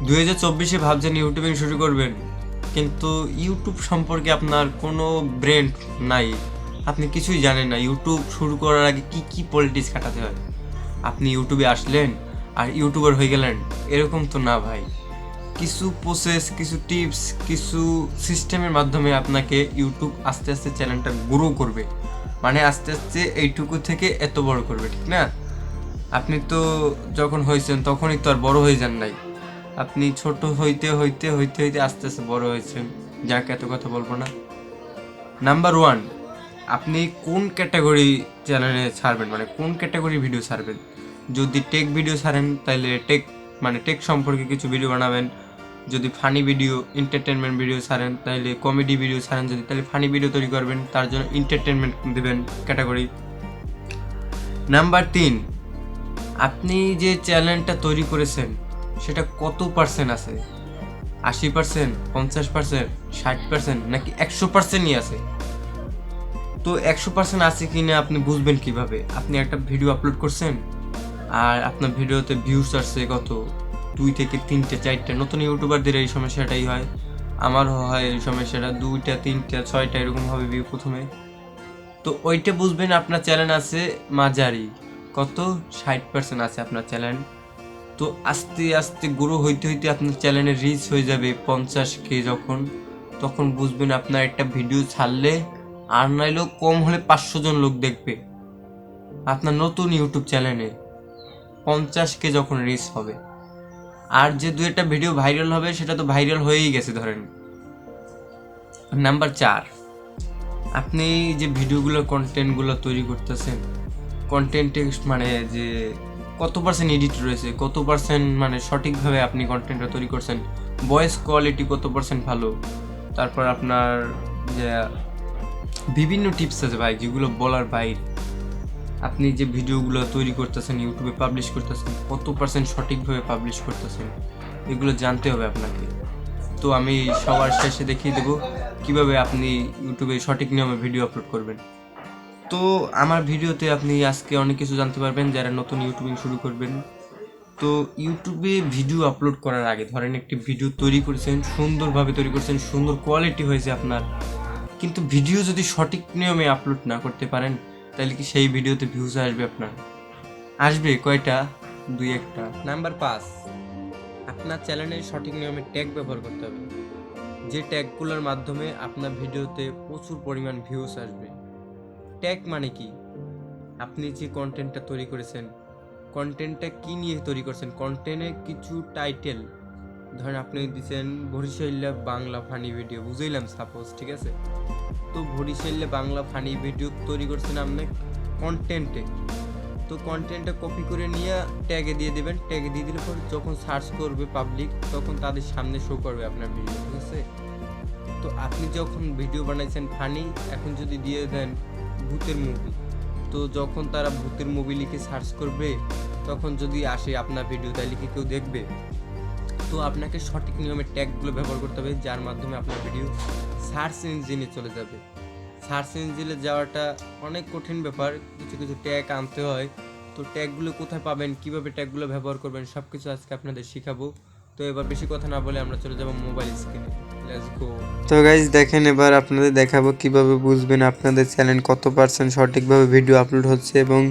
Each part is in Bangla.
2024-এ ভাবছেন ইউটিউবিং শুরু করবেন, কিন্তু ইউটিউব সম্পর্কে আপনার কোনো ব্রেন নাই, আপনি কিছুই জানেন না ইউটিউব শুরু করার আগে কি কি পলিটিক্স কাটাতে হয়। আপনি ইউটিউবে আসলেন আর ইউটিউবার হয়ে গেলেন, এরকম তো না ভাই। কিছু প্রসেস, কিছু টিপস, কিছু সিস্টেমের মাধ্যমে আপনাকে ইউটিউব আস্তে আস্তে চ্যানেলটা গ্রো করবে, মানে আস্তে আস্তে এইটুকু থেকে এত বড় করবে, ঠিক না? আপনি তো যখন হয়েছেন তখনই তো আর বড় হয়ে যান নাই, আপনি ছোট হইতে হইতে হইতে হইতে আস্তে আস্তে বড় হয়েছেন। যাকে এত কথা বলবো না। নাম্বার ওয়ান, আপনি কোন ক্যাটাগরি চ্যানেলে ছাড়বেন, মানে কোন ক্যাটাগরি ভিডিও ছাড়বেন। যদি টেক ভিডিও ছাড়েন তাহলে টেক সম্পর্কে কিছু ভিডিও বানাবেন। যদি ফানি ভিডিও, এন্টারটেনমেন্ট ভিডিও ছাড়েন তাহলে কমেডি ভিডিও ছাড়েন, যদি তাহলে ফানি ভিডিও তৈরি করবেন, তার জন্য এন্টারটেনমেন্ট দেবেন ক্যাটাগরি। নাম্বার তিন, আপনি যে চ্যানেলটা তৈরি করেছেন সেটা কত পার্সেন্ট আছে, 80%, 50%, 60%, নাকি 100%ই আছে? তো 100% আছে কি না আপনি বুঝবেন কিভাবে? আপনি একটা ভিডিও আপলোড করছেন আর আপনার ভিডিওতে ভিউজ আসছে কত, 2 থেকে 3টে 4টে। নতুন ইউটিউবারদের এই সমস্যাটাই হয়, আমারও হয় এই সমস্যাটা, 2টা 3টা 6টা এরকম হবে ভিউ প্রথমে। তো ওইটা বুঝবেন আপনার চ্যানেল আছে মাঝারি, কত, 60% আছে আপনার চ্যানেল। তো আস্তে আস্তে গ্রো হইতে হইতে আপনার চ্যানেলের রিচ হয়ে যাবে 50K যখন, তখন বুঝবেন আপনার একটা ভিডিও ছাড়লে আর নাইলেও কম হলে 500 জন লোক দেখবে আপনার নতুন ইউটিউব চ্যানেলে 50K যখন রিচ হবে। আর যে দু একটা ভিডিও ভাইরাল হবে সেটা তো ভাইরাল হয়েই গেছে ধরেন। নাম্বার 4, আপনি যে ভিডিওগুলো কন্টেন্টগুলো তৈরি করতেছেন, কন্টেন্টে মানে যে কত পার্সেন্ট এডিট রয়েছে, কত পার্সেন্ট মানে সঠিকভাবে আপনি কন্টেন্টটা তৈরি করছেন, ভয়েস কোয়ালিটি কত পার্সেন্ট ভালো, তারপর আপনার যে বিভিন্ন টিপস আছে ভাই যেগুলো বলার বাইরে। আপনি যে ভিডিওগুলো তৈরি করতেছেন ইউটিউবে পাবলিশ করতেছেন কত পার্সেন্ট সঠিকভাবে পাবলিশ করতেছেন, এগুলো জানতে হবে আপনাকে। তো আমি সবার শেষে দেখিয়ে দেবো কিভাবে আপনি ইউটিউবে সঠিক নিয়মে ভিডিও আপলোড করবেন। তো আমার ভিডিওতে আপনি আজকে অনেক কিছু জানতে পারবেন যারা নতুন ইউটিউবিং শুরু করবেন। তো ইউটিউবে ভিডিও আপলোড করার আগে ধরেন একটি ভিডিও তৈরি করেছেন, সুন্দরভাবে তৈরি করেছেন, সুন্দর কোয়ালিটি হয়েছে আপনার, কিন্তু ভিডিও যদি সঠিক নিয়মে আপলোড না করতে পারেন তাহলে কি সেই ভিডিওতে ভিউজ আসবে আপনার? আসবে কয়টা, 2-1টা। নাম্বার 5, আপনার চ্যানেলে সঠিক নিয়মে ট্যাগ ব্যবহার করতে হবে, যে ট্যাগগুলোর মাধ্যমে আপনার ভিডিওতে প্রচুর পরিমাণ ভিউজ আসবে। ট্যাগ মানে কি? আপনি যে কন্টেন্টটা তৈরি করেছেন, কন্টেন্টটা কি নিয়ে তৈরি করছেন, কন্টেন্টে কিছু টাইটেল, ধরেন আপনি দিচ্ছেন বরিশাল্লা বাংলা ফানি ভিডিও, বুঝাইলাম সাপোজ, ঠিক আছে? তো বরিশাল্লা বাংলা ফানি ভিডিও তৈরি করছেন আপনি কন্টেন্টে, তো কন্টেন্টটা কপি করে নিয়ে ট্যাগে দিয়ে দেবেন, ট্যাগে দিয়ে দিলে পরে যখন সার্চ করবে পাবলিক তখন তাদের সামনে শো করবে আপনার ভিডিও, ঠিক আছে? তো আপনি যখন ভিডিও বানাইছেন ফানি, এখন যদি দিয়ে দেন ভূতের মুভি, তো যখন তারা ভূতের মুভি লিখে সার্চ করবে তখন যদি আসে আপনার ভিডিও তাহলে কি কেউ দেখবে? তো আপনাকে সঠিক নিয়মে ট্যাগগুলো ব্যবহার করতে হবে যার মাধ্যমে আপনার ভিডিও সার্চ ইঞ্জিনে চলে যাবে। সার্চ ইঞ্জিনে যাওয়াটা অনেক কঠিন ব্যাপার, কিছু কিছু ট্যাগ আনতে হয়। তো ট্যাগগুলো কোথায় পাবেন, কিভাবে ট্যাগগুলো ব্যবহার করবেন, সব কিছু আজকে আপনাদের শেখাবো। তো এবার বেশি কথা না বলে আমরা চলে যাব মোবাইল স্ক্রিনে। Let's go. তো গাইজ দেখেন, এবার আপনাদের দেখাবো কিভাবে বুঝবেন আপনাদের চ্যানেল কত পার্সেন্ট সঠিকভাবে ভিডিও আপলোড হচ্ছে এবং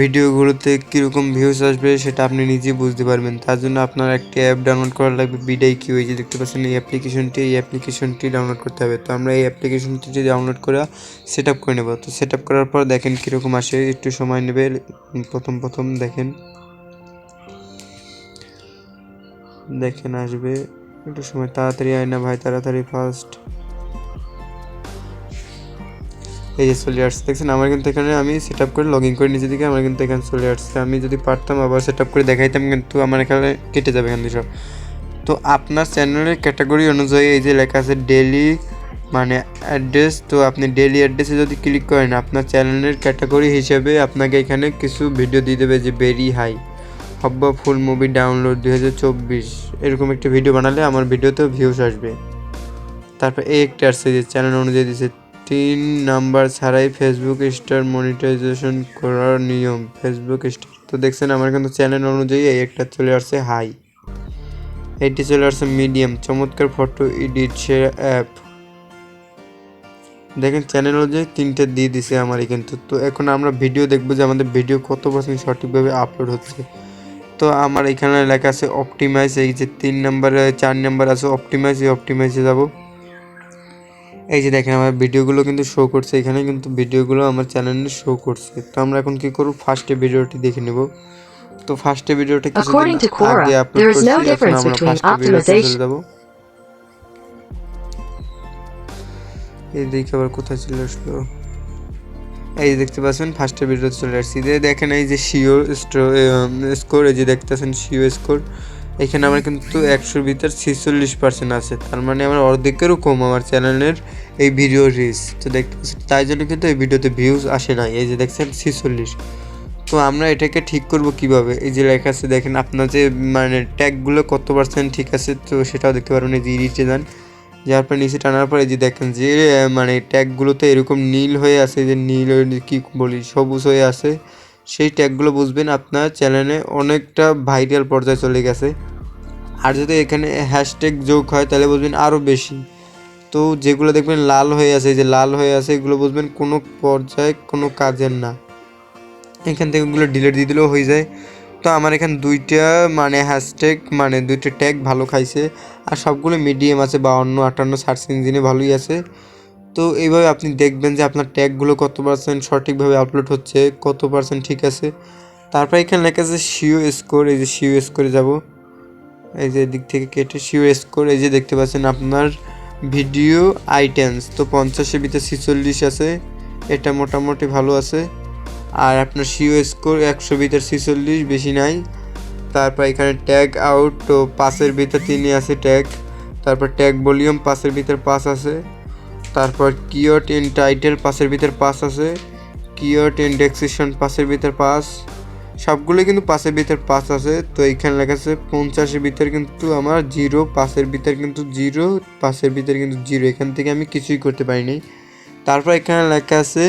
ভিডিওগুলোতে কীরকম ভিউজ আসবে সেটা আপনি নিজেই বুঝতে পারবেন। তার জন্য আপনার একটি অ্যাপ ডাউনলোড করা লাগবে, বিডাই কিউ, এই যে দেখতে পাচ্ছেন এই অ্যাপ্লিকেশনটি ডাউনলোড করতে হবে। তো আমরা এই অ্যাপ্লিকেশনটি ডাউনলোড করে সেট আপ করে নেব। তো সেট আপ করার পর দেখেন কীরকম আসে, একটু সময় নেবে। প্রথম দেখেন আসবে একটু সময়, তাড়াতাড়ি আয় না ভাই, তাড়াতাড়ি ফাস্ট। এই যে চলে আসছে, দেখছেন আমার কিন্তু এখানে আমি সেট আপ করে লগ ইন করে নিচে দিকে আমার কিন্তু এখানে চলে আসছে। আমি যদি পারতাম আবার সেট আপ করে দেখাইতাম, কিন্তু আমার এখানে কেটে যাবে এখান থেকে সব। তো আপনার চ্যানেলের ক্যাটাগরি অনুযায়ী এই যে লেখা আছে ডেলি মানে অ্যাড্রেস, তো আপনি ডেলি অ্যাড্রেসে যদি ক্লিক করেন আপনার চ্যানেলের ক্যাটাগরি হিসেবে আপনাকে এখানে কিছু ভিডিও দিয়ে দেবে, যে ভেরি হাই হব্বা ফুল মুভি ডাউনলোড 2024 এরকম একটা ভিডিও বানালে আমার ভিডিওতেও ভিউজ আসবে। তারপর এই একটা আসছে যে চ্যানেল অনুযায়ী দিচ্ছে 3 নাম্বার ছাড়াই ফেসবুক স্টার মনিটাইজেশন করার নিয়ম, ফেসবুক স্টার। তো দেখছেন আমার কিন্তু চ্যানেল অনুযায়ী এই একটা চলে আসছে হাই, এটি চলে আসছে মিডিয়াম, চমৎকার ফটো এডিট অ্যাপ। দেখেন চ্যানেল অনুযায়ী 3টে দিয়ে দিছে আমারই কিন্তু। তো এখন আমরা ভিডিও দেখবো যে আমাদের ভিডিও কত পার্সেন্ট সঠিকভাবে আপলোড হচ্ছে। তো আমার এখানে লেখা আছে অপটিমাইজ, এই যে 3 নম্বরে 4 নম্বর আছে অপটিমাইজ, এই অপটিমাইজে যাব। এই যে দেখেন আমার ভিডিওগুলো কিন্তু শো করছে, এখানে কিন্তু ভিডিওগুলো আমার চ্যানেলে শো করছে। তো আমরা এখন কি করব, ফার্স্টে ভিডিওটি দেখে নেব। তো ফার্স্টে ভিডিওটা কিছুদিন According to আগে Quora, আপলোড there is করছি, no এখন difference আমরা between ফার্স্টে ভিডিওতে optimization. চলে যাব। এই দেখি আবার কোথায় চলে আসলো, এই যে দেখতে পাচ্ছেন ফার্স্টে ভিডিওতে চলে আসছি। যে দেখেন এই যে শিও স্কোর, এই যে দেখতেছেন শিও স্কোর, এখানে আমার কিন্তু 100-র ভিতর 46% আছে। তার মানে আমার অর্ধেকেরও কম আমার চ্যানেলের এই ভিডিও রিচ। তো দেখতে পাচ্ছেন তাই জন্য কিন্তু এই ভিডিওতে ভিউজ আসে না, এই যে দেখছেন 46। তো আমরা এটাকে ঠিক করব কিভাবে, এই যে লেখা আছে দেখেন আপনার যে মানে ট্যাগগুলো কত পার্সেন্ট ঠিক আছে, তো সেটাও দেখতে পারবেন। এই যে এডিটে যান, যার পর নিচে টানার পরে যে দেখেন যে মানে ট্যাগগুলোতে এরকম নীল হয়ে আছে, যে নীল কি বলি সবুজ হয়ে আছে, সেই ট্যাগগুলো বুঝবেন আপনার চ্যানেলে অনেকটা ভাইরাল পর্যায়ে চলে গেছে। আর যদি এখানে হ্যাশট্যাগ যোগ হয় তাহলে বুঝবেন আরও বেশি। তো যেগুলো দেখবেন লাল হয়ে আছে, যে লাল হয়ে আছে এগুলো বুঝবেন কোনো পর্যায়ে কোনো কাজের না, এখান থেকে এগুলো ডিলিট দিয়ে দিলেও হয়ে যায়। তো আমার এখানে 2টা মানে হ্যাশট্যাগ মানে 2টা ট্যাগ ভালো খাইছে, আর সবগুলো মিডিয়াম আছে, 52-58 সার্চ ইঞ্জিনে ভালোই আছে। তো এইভাবে আপনি দেখবেন যে আপনার ট্যাগগুলো কত পার্সেন্ট সঠিকভাবে আপলোড হচ্ছে, কত পার্সেন্ট ঠিক আছে। তারপর এখানে লেখা আছে শিও স্কোর, এই যে শিও স্কোরে যাব, এই যে দিক থেকে কেটে শিও স্কোর, এই যে দেখতে পাচ্ছেন আপনার ভিডিও আইটেমস তো 50-এর ভিতরে 46 আছে, এটা মোটামুটি ভালো আছে। আর আপনার শিও স্কোর 100 ভিতর 46, বেশি নাই। তারপর এখানে ট্যাগ আউট তো 5-এর ভিতর 3 আছে ট্যাগ। তারপর ট্যাগ ভলিউম 5-এর ভিতর 5 আছে। তারপর কিওয়ার্ড ইন টাইটেল 5-এর ভিতর 5 আছে। কিওয়ার্ড ইন্ডেক্সেশন 5-এর ভিতর 5, সবগুলো কিন্তু 5-এর ভিতর 5 আছে। তো এইখানে লেখা আছে 50-এর ভিতর কিন্তু আমার 0, 5-এর ভিতর কিন্তু 0, 5-এর ভিতর কিন্তু 0, এখান থেকে আমি কিছুই করতে পারিনি। তারপর এখানে লেখা আছে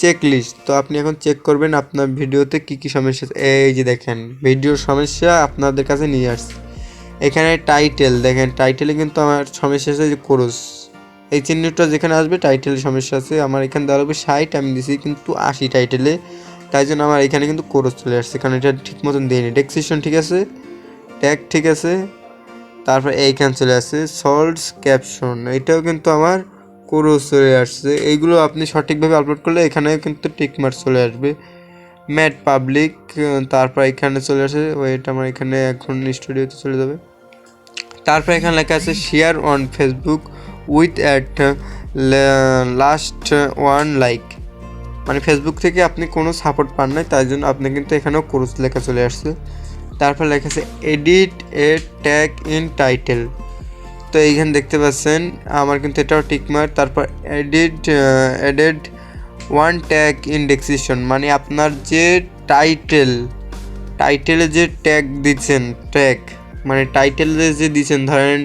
চেক লিস্ট, তো আপনি এখন চেক করবেন আপনার ভিডিওতে কী কী সমস্যা আছে। এই যে দেখেন ভিডিওর সমস্যা আপনাদের কাছে নিয়ে আসছে। এখানে টাইটেল দেখেন, টাইটেলে কিন্তু আমার সমস্যা আছে, যে কোরস এই চিহ্নটা যেখানে আসবে টাইটেলের সমস্যা আছে। আমার এখানে দেওয়া লাগবে 60, আমি দিছি কিন্তু 80 টাইটেলে, তাই জন্য আমার এখানে কিন্তু কোরস চলে আসছে, কারণ এটা ঠিক মতন দিইনি। ডেসক্রিপশন ঠিক আছে, ট্যাগ ঠিক আছে, তারপর এইখানে চলে আসছে সল্টস ক্যাপশন, এটাও কিন্তু আমার কোরস চলে আসছে। এইগুলো আপনি সঠিকভাবে আপলোড করলে এখানে কিন্তু টিকমার্ক চলে আসবে। ম্যাট পাবলিক, তারপর এখানে চলে আসে ওয়েট, আমার এখানে এখন স্টুডিওতে চলে যাবে। তারপর এখানে লেখা আছে share on Facebook with at last 1 like, মানে ফেসবুক থেকে আপনি কোনো সাপোর্ট পান নাই, তাই জন্য আপনি কিন্তু এখানেও কোর্স লেখা চলে আসছে। তারপর লেখা আছে edit A tag in title, তো এইখানে দেখতে পাচ্ছেন আমার কিন্তু এটাও টিকমার্ক। তারপর এডেড 1 ট্যাগ ইন ডেসক্রিপশন, মানে আপনার যে টাইটেলে যে ট্যাগ দিচ্ছেন, ট্যাগ মানে টাইটেলে যে দিচ্ছেন, ধরেন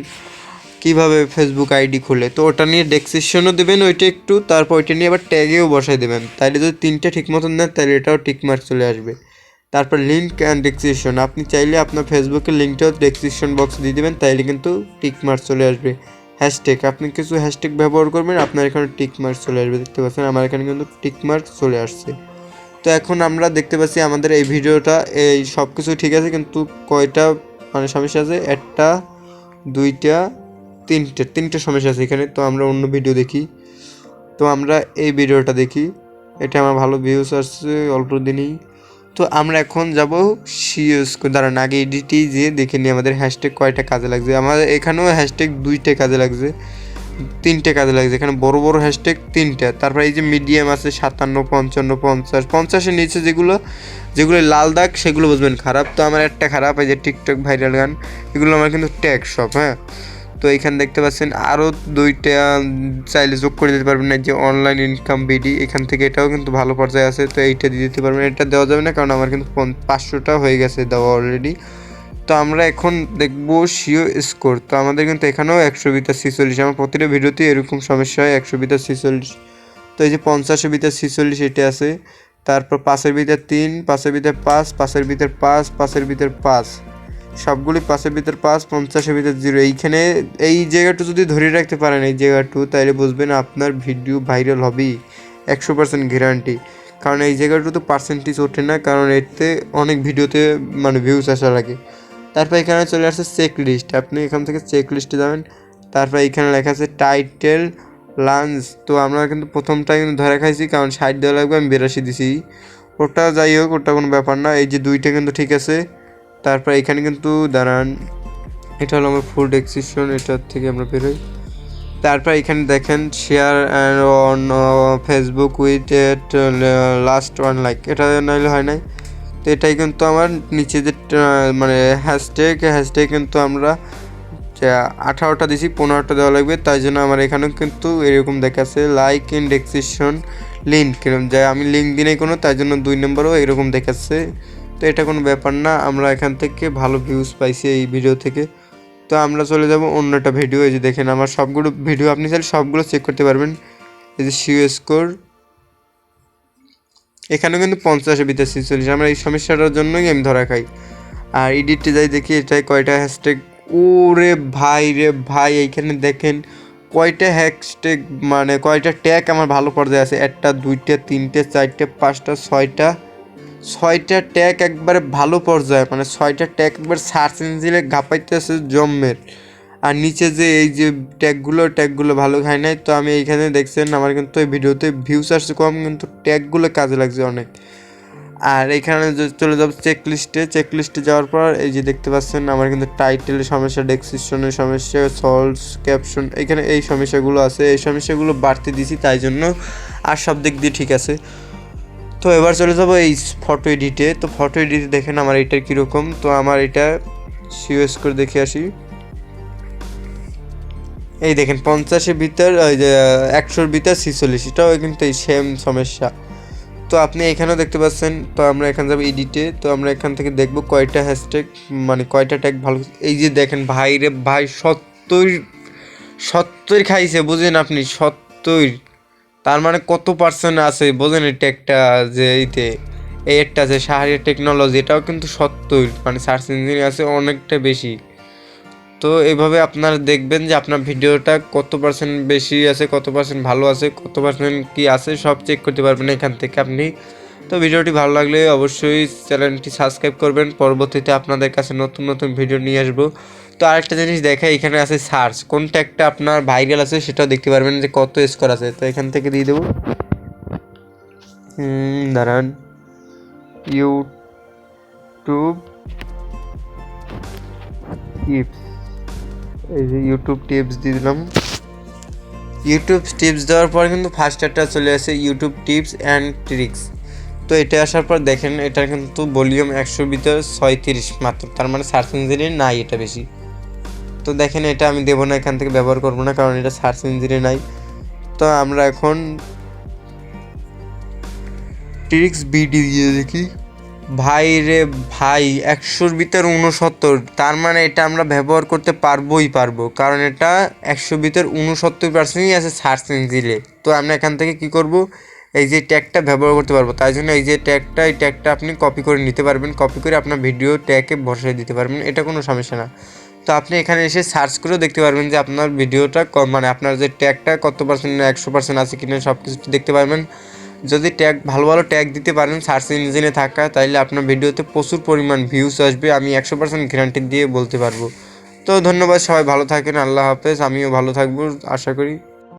কীভাবে ফেসবুক আইডি খুলে, তো ওটা নিয়ে ডেসক্রিপশনও দেবেন ওইটা একটু, তারপর ওইটা নিয়ে আবার ট্যাগেও বসাই দেবেন, তাইলে যদি 3টে ঠিক মতন দেন তাহলে এটাও টিকমার্ক চলে আসবে। তারপর লিঙ্ক অ্যান্ড ডেসক্রিপশন, আপনি চাইলে আপনার ফেসবুকের লিঙ্কটাও ডেসক্রিপশন বক্সে দিয়ে দেবেন, তাইলে কিন্তু টিকমার্ক চলে আসবে। হ্যাশট্যাগ, আপনি কিছু হ্যাশট্যাগ ব্যবহার করবেন, আপনার এখানে টিকমার্ক চলে আসবে। দেখতে পাচ্ছেন আমার এখানে কিন্তু টিকমার্ক চলে আসছে। তো এখন আমরা দেখতে পাচ্ছি আমাদের এই ভিডিওটা এই সব কিছু ঠিক আছে, কিন্তু কয়টা মানে সমস্যা আছে, 1টা 2টা 3টে সমস্যা আছে এখানে। তো আমরা অন্য ভিডিও দেখি, তো আমরা এই ভিডিওটা দেখি, এটা আমার ভালো ভিউজ আসছে অল্প দিনেই। তো আমরা এখন যাব সিএস দাঁড়ান, আগে এডিটি যে দেখে নিই আমাদের হ্যাশট্যাগ কয়টা কাজে লাগছে। আমাদের এখানেও হ্যাশট্যাগ 2টে কাজে লাগছে, 3টে কাজে লাগছে, এখানে বড় বড় হ্যাশট্যাগ 3টা। তারপর এই যে মিডিয়াম আছে 57, 55, 50, 50-এর নিচে যেগুলো লাল দাগ সেগুলো বুঝবেন খারাপ। তো আমার একটা খারাপ, এই যে টিকটক ভাইরাল গান, এগুলো আমার কিন্তু ট্যাগ সব। হ্যাঁ, তো এখানে দেখতে পাচ্ছেন আরও 2টা চাইলে যোগ করে দিতে পারবেন না, যে অনলাইন ইনকাম বিডি, এখান থেকে এটাও কিন্তু ভালো পর্যায়ে আছে, তো এইটা দিয়ে দিতে পারবেন। এটা দেওয়া যাবে না কারণ আমার কিন্তু 500টা হয়ে গেছে দেওয়া অলরেডি। তো আমরা এখন দেখবো শিও স্কোর, তো আমাদের কিন্তু এখানেও 100 ভিতর 46, আমার প্রতিটা ভিডিওতে এরকম সমস্যা হয় 100 ভিতর 46। তো এই যে 50-এর ভিতর 46 এটা আছে। তারপর 5-এর ভিতর 3, 5-এর ভিতর 5, 5-এর ভিতর 5, 5-এর ভিতর 5, সবগুলি 5-এর ভিতর 5, 50-এর ভিতর 0। এইখানে এই জায়গাটা যদি ধরে রাখতে পারেন এই জায়গাটু, তাহলে বুঝবেন আপনার ভিডিও ভাইরাল হবেই 100% গ্যারান্টি। কারণ এই জায়গাটা তো পার্সেন্টেজ ওঠে না, কারণ এতে অনেক ভিডিওতে মানে ভিউজ আসা লাগে। তারপর এখানে চলে আসছে চেক লিস্ট, আপনি এখান থেকে চেক লিস্টে যাবেন। তারপর এখানে লেখা আছে টাইটেল লাঞ্চ, তো আমরা কিন্তু প্রথমটা কিন্তু ধরে খাইছি, কারণ 60 দেওয়া লাগবে, আমি 82 দিছি। ওটা যাই হোক, ওটা কোনো ব্যাপার না। এই যে 2টা কিন্তু ঠিক আছে। তারপর এখানে কিন্তু দাঁড়ান, এটা হলো আমার ফুল ডেসক্রিপশন, এটার থেকে আমরা বেরোই। তারপর এখানে দেখেন share on Facebook with at last 1 like, এটা নাইলে হয় নাই। তো এটাই কিন্তু আমার নিচে যে মানে হ্যাশট্যাগ কিন্তু আমরা 18টা দিছি, 15টা দেওয়া লাগবে। তাই জন্য আমার এখানেও কিন্তু এরকম দেখাচ্ছে লাইক ইন ডেসক্রিপশন লিঙ্ক, যা আমি লিঙ্ক দিই নাই কোনো, তাই জন্য 2 নম্বরও এরকম দেখাচ্ছে। তো এটা কোনো ব্যাপার না, আমরা এখান থেকে ভালো ভিউজ পাইছি এই ভিডিও থেকে। তো আমরা চলে যাব অন্য একটা ভিডিও। এই যে দেখেন আমার সবগুলো ভিডিও, আপনি চাইলে সবগুলো চেক করতে পারবেন। এই যে সিও স্কোর, এখানেও কিন্তু 50-এর ভিতরে 46। আমরা এই সমস্যাটার জন্যই আমি ধরা খাই। আর এডিটে যাই দেখি এটাই কয়টা হ্যাশট্যাগ। ওরে ভাই রে ভাই, এইখানে দেখেন কয়টা হ্যাশট্যাগ মানে কয়টা ট্যাগ আমার ভালো পর্যায়ে আছে। 1টা 2টা 3টে 4টে 5টা 6টা ট্যাগ একবারে ভালো পর্যায়ে, মানে 6টা ট্যাগ একবার সার্চ ইঞ্জিনে ঘাপাইতেছে জম্মের। আর নিচে যে এই যে ট্যাগগুলো ভালো খায় নাই। তো আমি এইখানে দেখছেন আমার কিন্তু এই ভিডিওতে ভিউস আসছে কম, কিন্তু ট্যাগগুলো কাজে লাগছে অনেক। আর এখানে চলে যাব চেক লিস্টে যাওয়ার পর এই যে দেখতে পাচ্ছেন আমার কিন্তু টাইটেলের সমস্যা, ডেসক্রিপশনের সমস্যা, সল্টস ক্যাপশন, এখানে এই সমস্যাগুলো আছে। এই সমস্যাগুলো বাড়তে দিছি, তাই জন্য আর সব দিক দিয়ে ঠিক আছে। তো এবার চলে যাব এই ফটো এডিটে। তো ফটো এডিটে দেখেন আমার এটার কীরকম। তো আমার এটা সিওএস করে দেখে আসি। এই দেখেন 50-এর ভিতর ওই যে 100-র ভিতর 46, এটাও কিন্তু এই সেম সমস্যা। তো আপনি এখানেও দেখতে পাচ্ছেন। তো আমরা এখানে যাবো এডিটে। তো আমরা এখান থেকে দেখব কয়টা হ্যাশট্যাগ মানে কয়টা ট্যাগ ভালো। এই যে দেখেন ভাই রে ভাই, 70 খাইছে, বুঝেন আপনি 70। তার মানে কত পার্সেন্ট আছে বোঝেন এই ট্যাগটা, যে এইতে এই একটা আছে শাহরিয়া টেকনোলজি, এটাও কিন্তু 70, মানে সার্চ ইঞ্জিনে আছে অনেকটা বেশি। তো এইভাবে আপনারা দেখবেন যে আপনার ভিডিওটা কত পার্সেন্ট বেশি আছে, কত পার্সেন্ট ভালো আছে, কত পার্সেন্ট কি আছে, সব চেক করতে পারবেন এখান থেকে আপনি। তো ভিডিওটি ভালো লাগলে অবশ্যই চ্যানেলটি সাবস্ক্রাইব করবেন, পরবর্তীতে আপনাদের কাছে নতুন নতুন ভিডিও নিয়ে আসবো। তো আরেকটা জিনিস দেখা, এখানে আছে সার্চ, কোনটা একটা আপনার ভাইরাল আছে সেটাও দেখতে পারবেন যে কত স্কোর আছে। তো এখান থেকে দিয়ে দেবো, দাঁড়ান, ইউটিউব টিপস, এই যে ইউটিউব টিপস দিয়ে দিলাম। ইউটিউব টিপস দেওয়ার পর কিন্তু ফার্স্ট একটা চলে আসে ইউটিউব টিপস অ্যান্ড ট্রিক্স। তো এটা আসার পর দেখেন এটার কিন্তু ভলিউম 100-র ভিতর 36 মাত্র, তার মানে সার্চ ইঞ্জিনে নাই এটা বেশি। তো দেখেন এটা আমি দেবো না, এখান থেকে ব্যবহার করবো না, কারণ এটা সার্চ ইঞ্জিনে নাই। তো আমরা এখন ট্রিক্স বিডি দিয়ে দেখি। ভাই রে ভাই, 100-র ভিতর 69, তার মানে এটা আমরা ব্যবহার করতে পারবো, কারণ এটা 100-র ভিতর 69%ই আছে সার্চ ইঞ্জিনে। তো আমরা এখান থেকে কি করব, এই যে ট্যাগটা ব্যবহার করতে পারবো। তাই জন্য এই যে ট্যাগটা আপনি কপি করে নিতে পারবেন, কপি করে আপনার ভিডিও ট্যাগে বসাই দিতে পারবেন, এটা কোনো সমস্যা না। তো আপনি এখানে এসে সার্চ করেও দেখতে পারবেন যে আপনার ভিডিওটা মানে আপনার যে ট্যাগটা কত পার্সেন্ট 100% আছে কিনা সব কিছু দেখতে পারবেন। যদি ট্যাগ ভালো ট্যাগ দিতে পারেন সার্চ ইঞ্জিনে থাকা, তাইলে আপনার ভিডিওতে প্রচুর পরিমাণ ভিউজ আসবে, আমি 100% গ্যারান্টি দিয়ে বলতে পারবো। তো ধন্যবাদ, সবাই ভালো থাকেন, আল্লাহ হাফেজ। আমিও ভালো থাকবো আশা করি।